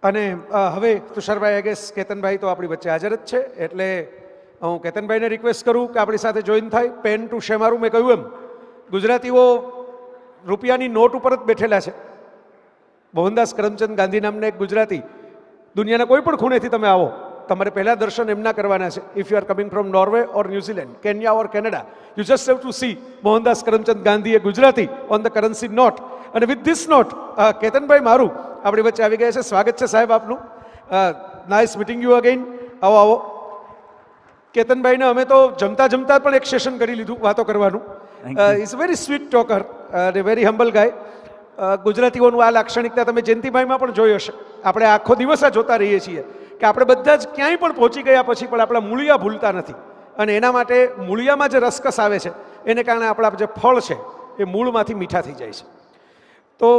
અને હવે Tusharbhai I guess કેતનભાઈ તો આપણી વચ્ચે હાજર જ છે, એટલે હું કેતનભાઈને રિક્વેસ્ટ કરું કે આપણી સાથે જોઈન થાય. પેન ટુ શેમારું મેં કહ્યું એમ ગુજરાતીઓ રૂપિયાની નોટ ઉપર જ બેઠેલા છે. મોહનદાસ કરમચંદ ગાંધી નામના એક ગુજરાતી, દુનિયાના કોઈ પણ ખૂણેથી તમે આવો, તમારે પહેલા દર્શન એમના કરવાના છે. If you are coming from Norway or New Zealand, Kenya or Canada, you just have to see Mohandas Karamchand Gandhi a Gujarati on the currency note. અને વિથ ધીસ નોટ કેતનભાઈ મારું આપણી વચ્ચે આવી ગયા છે. સ્વાગત છે સાહેબ આપનું. Nice meeting you again. આવો આવો. કેતનભાઈને અમે તો જમતા જમતા પણ એક સેશન કરી લીધું વાતો કરવાનું. Is a very sweet Tokar અને વેરી હમ્બલ ગાય. ગુજરાતીઓનું આ લાક્ષણિકતા તમે જયંતિભાઈમાં પણ જોઈ હશે. આપણે આખો દિવસ આ જોતા રહીએ છીએ કે આપણે બધા જ ક્યાંય પણ પહોંચી ગયા પછી પણ આપણા મૂળિયા ભૂલતા નથી. અને એના માટે મૂળિયામાં જે રસકસ આવે છે એને કારણે આપણા જે ફળ છે એ મૂળમાંથી મીઠા થઈ જાય છે. તો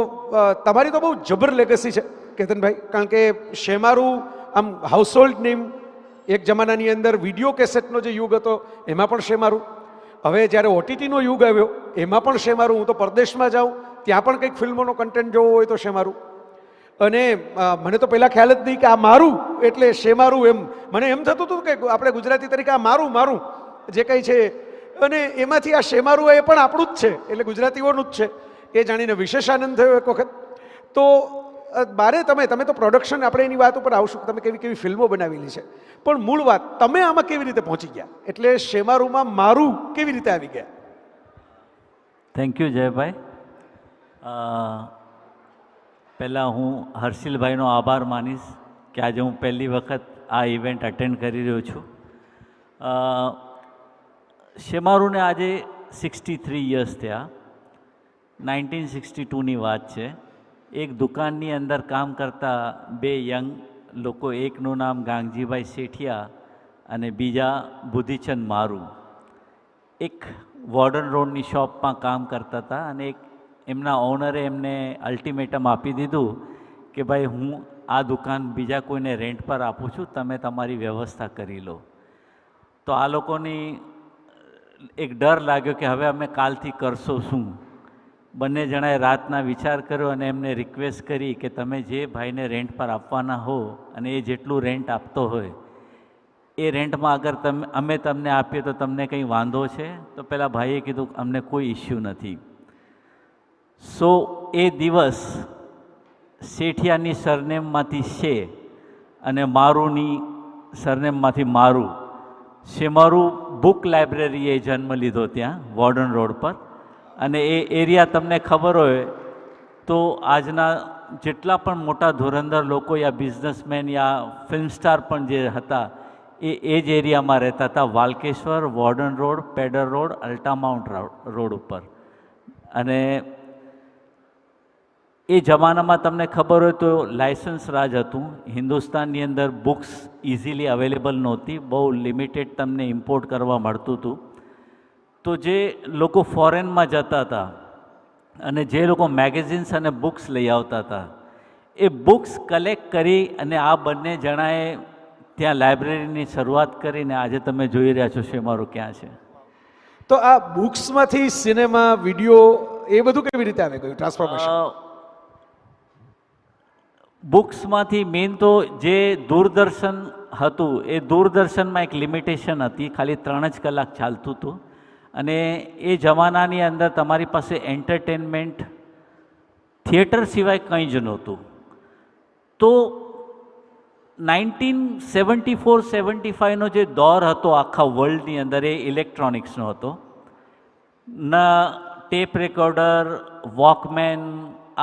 તમારી તો બહુ જબર લેગસી છે કેતનભાઈ, કારણ કે શેમારું આમ હાઉસહોલ્ડ નેમ. એક જમાનાની અંદર વિડીયો કેસેટનો જે યુગ હતો એમાં પણ શેમારું. હવે જ્યારે ઓટીટીનો યુગ આવ્યો એમાં પણ શેમારું. હું તો પરદેશમાં જાઉં ત્યાં પણ કંઈક ફિલ્મોનો કન્ટેન્ટ જોવો હોય તો શેમારું. અને મને તો પહેલાં ખ્યાલ જ નહીં કે આ મારું એટલે શેમારું. એમ મને એમ થતું હતું કે આપણે ગુજરાતી તરીકે આ મારું મારું જે કંઈ છે, અને એમાંથી આ શેમારું એ પણ આપણું જ છે, એટલે ગુજરાતીઓનું જ છે. એ જાણીને વિશેષ આનંદ થયો એક વખત. તો બારે તમે તો પ્રોડક્શન, આપણે એની વાત ઉપર આવશું, તમે કેવી કેવી ફિલ્મો બનાવેલી છે, પણ મૂળ વાત તમે આમાં કેવી રીતે પહોંચી ગયા, એટલે શેમારુમાં મારું કેવી રીતે આવી ગયા? Thank you Jaybhai. પહેલાં હું હર્ષિલભાઈનો આભાર માનીશ કે આજે હું પહેલી વખત આ ઇવેન્ટ અટેન્ડ કરી રહ્યો છું. શેમારુને આજે 63 યર્સ થયા. 1962ની વાત છે. એક દુકાનની અંદર કામ કરતા બે યંગ લોકો, એકનું નામ ગાંગજીભાઈ શેઠિયા અને બીજા બુદ્ધિચંદ મારું, એક વોર્ડન રોડની શોપમાં કામ કરતા હતા. અને એક એમના ઓનરે એમને અલ્ટિમેટમ આપી દીધું કે ભાઈ હું આ દુકાન બીજા કોઈને રેન્ટ પર આપું છું, તમે તમારી વ્યવસ્થા કરી લો. તો આ લોકોની એક ડર લાગ્યો કે હવે અમે કાલથી કરશો શું. બંને જણાએ રાતના વિચાર કર્યો અને એમને રિક્વેસ્ટ કરી કે તમે જે ભાઈને રેન્ટ પર આપવાના હો અને એ જેટલું રેન્ટ આપતો હોય એ રેન્ટમાં અગર અમે તમને આપીએ તો તમને કંઈ વાંધો છે? તો પેલા ભાઈએ કીધું અમને કોઈ ઇસ્યુ નથી. સો એ દિવસ શેઠિયાની સરનેમમાંથી શે અને મારુંની સરનેમમાંથી મારું, શેમારું બુક લાઇબ્રેરીએ જન્મ લીધો ત્યાં વોર્ડન રોડ પર. અને એ એરિયા તમને ખબર હોય તો આજના જેટલા પણ મોટા ધુરંધર લોકો યા બિઝનેસમેન યા ફિલ્મ સ્ટાર પણ જે હતા એ જ એરિયામાં રહેતા હતા. Walkeshwar, Warden road, Peddar road, Altamount road ઉપર. અને એ જમાનામાં તમને ખબર હોય તો લાયસન્સ રાજ હતું. હિન્દુસ્તાનની અંદર બુક્સ ઇઝીલી અવેલેબલ નહોતી, બહુ લિમિટેડ તમને ઇમ્પોર્ટ કરવા મળતું હતું. તો જે લોકો ફોરેનમાં જતા હતા અને જે લોકો મેગેઝિન્સ અને બુક્સ લઈ આવતા હતા એ બુક્સ કલેક્ટ કરી અને આ બંને જણાએ ત્યાં લાઇબ્રેરીની શરૂઆત કરીને આજે તમે જોઈ રહ્યા છો શેમારું ક્યાં છે. તો આ બુક્સમાંથી સિનેમા, વિડીયો એ બધું કેવી રીતે આવી ગયું ટ્રાન્સફોર્મેશન? બુક્સમાંથી મેઇન તો જે દૂરદર્શન હતું એ દૂરદર્શનમાં એક લિમિટેશન હતી, ખાલી 3 જ કલાક ચાલતું હતું. અને એ જમાનાની અંદર તમારી પાસે એન્ટરટેનમેન્ટ થિયેટર સિવાય કંઈ જ નહોતું. તો 1974-75નો જે દોર હતો આખા વર્લ્ડની અંદર એ ઇલેક્ટ્રોનિક્સનો હતો. ના ટેપ રેકોર્ડર, વોકમેન,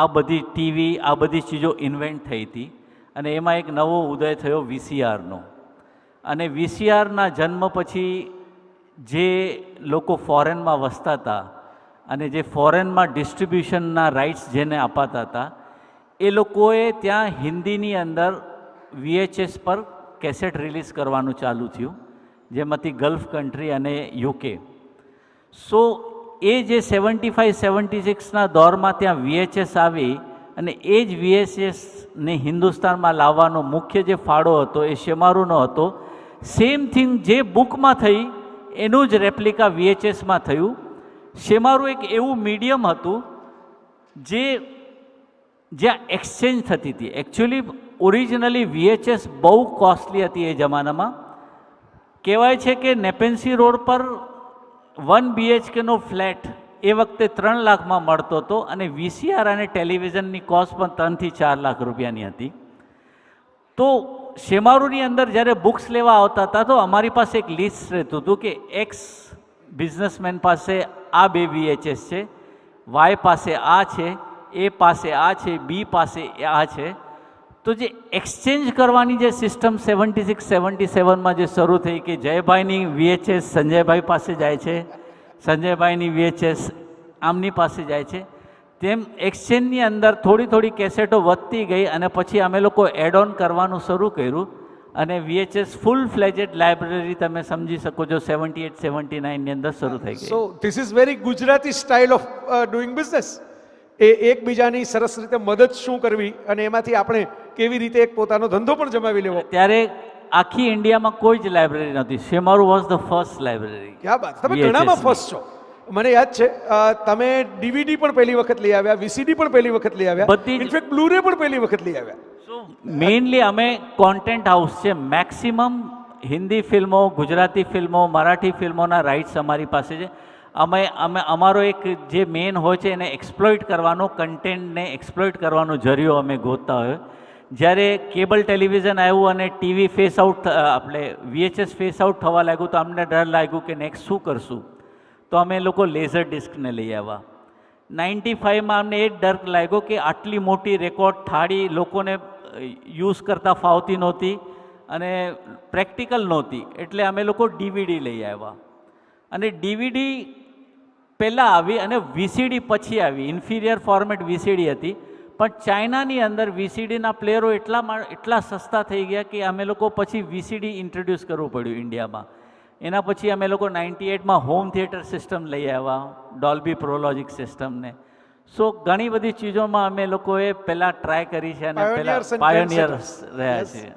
આ બધી ટીવી, આ બધી ચીજો ઇન્વેન્ટ થઈ હતી. અને એમાં એક નવો ઉદય થયો વીસીઆરનો. અને વીસીઆરના જન્મ પછી જે લોકો ફોરેનમાં વસતા હતા અને જે ફોરેનમાં ડિસ્ટ્રીબ્યુશનના રાઇટ્સ જેને અપાતા હતા એ લોકોએ ત્યાં હિન્દીની અંદર VHS પર કેસેટ રિલીઝ કરવાનું ચાલુ થયું, જેમાંથી ગલ્ફ કન્ટ્રી અને UK. સો એ જે 75-76ના દોરમાં ત્યાં VHS આવી અને એ જ VHSને હિન્દુસ્તાનમાં લાવવાનો મુખ્ય જે ફાળો હતો એ શેમારુનો હતો. સેમ થિંગ જે બુકમાં થઈ એનું જ રેપ્લિકા VHSમાં થયું. શેમારું એક એવું મીડિયમ હતું જે જ્યાં એક્સચેન્જ થતી હતી. એકચ્યુઅલી ઓરિજિનલી VHS બહુ કોસ્ટલી હતી એ જમાનામાં. કહેવાય છે કે નેપેન્સી રોડ પર 1 BHKનો ફ્લેટ એ વખતે 3 લાખમાં મળતો હતો અને VCR અને ટેલિવિઝનની કોસ્ટ પણ 3 થી 4 લાખ રૂપિયાની હતી. તો શેમારૂની અંદર જ્યારે બુક્સ લેવા આવતા હતા તો અમારી પાસે એક લિસ્ટ રહેતું હતું કે એક્સ બિઝનેસમેન પાસે આ 2 VHS છે, વાય પાસે આ છે, એ પાસે આ છે, બી પાસે આ છે. તો જે એક્સચેન્જ કરવાની જે સિસ્ટમ 76-77માં જે શરૂ થઈ કે જયભાઈની VHS સંજયભાઈ પાસે જાય છે, સંજયભાઈની VHS આમની પાસે જાય છે, તેમ એક્સચેન્જની અંદર થોડી થોડી કેસેટો વધતી ગઈ અને પછી અમે લોકો એડ ઓન કરવાનું શરૂ કર્યું અને VHS ફૂલ ફ્લેજેડ લાઇબ્રેરી તમે સમજી શકો છો 78-79ની અંદર શરૂ થઈ ગઈ. So this is very Gujarati style of doing business. એ એકબીજાની સરસ રીતે મદદ શું કરવી અને એમાંથી આપણે કેવી રીતે એક પોતાનો ધંધો પણ જમાવી લેવો. ત્યારે આખી ઇન્ડિયામાં કોઈ જ લાઇબ્રેરી નહોતી. શેમારૂ વોઝ ધ ફર્સ્ટ લાઇબ્રેરી. ક્યાં વાત, તમે ઘણામાં ફર્સ્ટ છો. મને યાદ છે તમે DVD પણ પહેલી વખત લઈ આવ્યા, VCD પણ પહેલી વખત લઈ આવ્યા, બધી ઇનફેક્ટ બ્લુરે પણ પહેલી વખત લઈ આવ્યા. સો મેઇનલી અમે કોન્ટેન્ટ હાઉસ છે. મેક્સિમમ હિન્દી ફિલ્મો, ગુજરાતી ફિલ્મો, મરાઠી ફિલ્મોના રાઇટ્સ અમારી પાસે છે. અમે અમારો એક જે મેઇન હોય છે એને એક્સપ્લોઇટ કરવાનો, કન્ટેન્ટને એક્સપ્લોઇટ કરવાનો જરિયો અમે ગોતતા હોય. જ્યારે કેબલ ટેલિવિઝન આવ્યું અને ટીવી ફેસ આઉટ, આપણે VHS ફેસ આઉટ થવા લાગ્યું તો અમને ડર લાગ્યું કે નેક્સ્ટ શું કરશું. તો અમે લોકો લેઝર ડિસ્કને લઈ આવ્યા. 95માં અમને એ જ ડર લાગ્યો કે આટલી મોટી રેકોર્ડ થાળી લોકોને યુઝ કરતાં ફાવતી નહોતી અને પ્રેક્ટિકલ નહોતી, એટલે અમે લોકો DVD લઈ આવ્યા. અને DVD પહેલાં આવી અને VCD પછી આવી. ઇન્ફિરિયર ફોર્મેટ VCD હતી, પણ ચાઇનાની અંદર VCDના પ્લેયરો એટલા સસ્તા થઈ ગયા કે અમે લોકો પછી VCD ઇન્ટ્રોડ્યુસ કરવું પડ્યું ઇન્ડિયામાં. એના પછી અમે લોકો 98માં હોમ થિયેટર સિસ્ટમ લઈ આવ્યા, ડોલ્બી પ્રોલોજિક સિસ્ટમને. સો ઘણી બધી ચીજોમાં અમે લોકોએ પહેલાં ટ્રાય કરી છે અને પહેલાં પાયોનિયર્સ રહ્યા છે.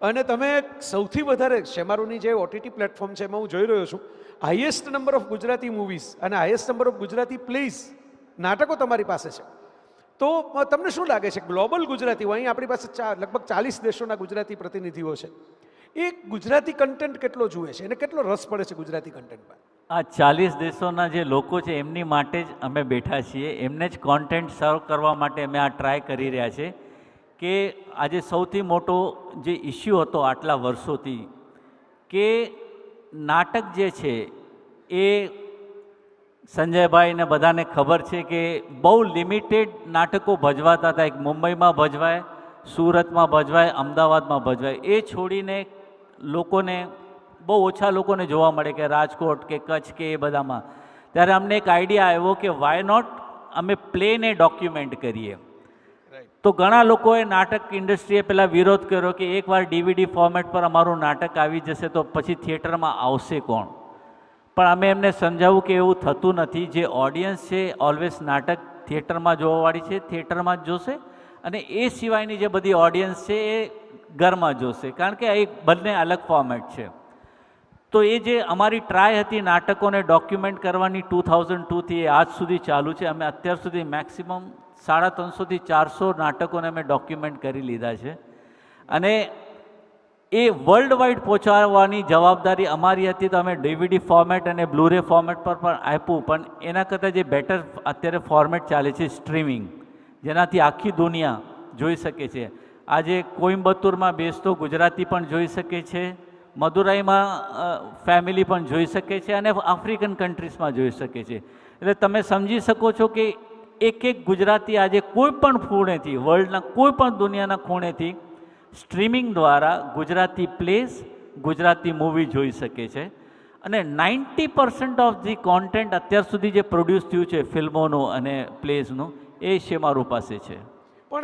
અને તમે સૌથી વધારે શેમારૂની જે OTT પ્લેટફોર્મ છે એમાં હું જોઈ રહ્યો છું, highest number of Gujarati movies અને highest number of Gujarati plays, નાટકો તમારી પાસે છે. તો તમને શું લાગે છે ગ્લોબલ ગુજરાતીઓ, અહીં આપણી પાસે લગભગ 40 દેશોના ગુજરાતી પ્રતિનિધિઓ છે, એ ગુજરાતી કન્ટેન્ટ કેટલો જુએ છે અને કેટલો રસ પડે છે ગુજરાતી કન્ટેન્ટમાં? આ 40 દેશોના જે લોકો છે એમની માટે જ અમે બેઠા છીએ. એમને જ કોન્ટેન્ટ સર્વ કરવા માટે અમે આ ટ્રાય કરી રહ્યા છીએ કે આજે સૌથી મોટો જે ઇસ્યુ હતો આટલા વર્ષોથી કે નાટક જે છે એ સંજયભાઈને બધાને ખબર છે કે બહુ લિમિટેડ નાટકો ભજવાતા હતા. એક મુંબઈમાં ભજવાય, સુરતમાં ભજવાય, અમદાવાદમાં ભજવાય. એ છોડીને લોકોને બહુ ઓછા લોકોને જોવા મળે કે રાજકોટ કે કચ્છ કે એ બધામાં. ત્યારે અમને એક આઈડિયા આવ્યો કે વાય નોટ અમે પ્લેને ડોક્યુમેન્ટ કરીએ. તો ઘણા લોકોએ નાટક ઇન્ડસ્ટ્રીએ પહેલાં વિરોધ કર્યો કે એકવાર DVD ફોર્મેટ પર અમારું નાટક આવી જશે તો પછી થિયેટરમાં આવશે કોણ. પણ અમે એમને સમજાવું કે એવું થતું નથી. જે ઓડિયન્સ છે ઓલવેઝ નાટક થિયેટરમાં જોવાવાળી છે, થિયેટરમાં જ જોશે, અને એ સિવાયની જે બધી ઓડિયન્સ છે એ ઘરમાં જોશે, કારણ કે એ બંને અલગ ફોર્મેટ છે. તો એ જે અમારી ટ્રાય હતી નાટકોને ડોક્યુમેન્ટ કરવાની 2002થી એ આજ સુધી ચાલુ છે. અમે અત્યાર સુધી મેક્સિમમ 350 થી 400 નાટકોને અમે ડોક્યુમેન્ટ કરી લીધા છે અને એ વર્લ્ડ વાઇડ પહોંચાડવાની જવાબદારી અમારી હતી. તો અમે DVD ફોર્મેટ અને બ્લુરે ફોર્મેટ પર પણ આપ્યું, પણ એના કરતાં જે બેટર અત્યારે ફોર્મેટ ચાલે છે સ્ટ્રીમિંગ, જેનાથી આખી દુનિયા જોઈ શકે છે. આજે કોઈમ્બતુરમાં બેસતો ગુજરાતી પણ જોઈ શકે છે, મદુરાઈમાં ફેમિલી પણ જોઈ શકે છે અને આફ્રિકન કન્ટ્રીઝમાં જોઈ શકે છે. એટલે તમે સમજી શકો છો કે એક ગુજરાતી આજે કોઈ પણ ખૂણેથી, વર્લ્ડના કોઈ પણ દુનિયાના ખૂણેથી સ્ટ્રીમિંગ દ્વારા ગુજરાતી પ્લેસ, ગુજરાતી મૂવી જોઈ શકે છે. અને 90% ઓફ ધી કોન્ટેન્ટ અત્યાર સુધી જે પ્રોડ્યુસ થયું છે ફિલ્મોનું અને પ્લેઝનું એ શેમારૂ પાસે છે.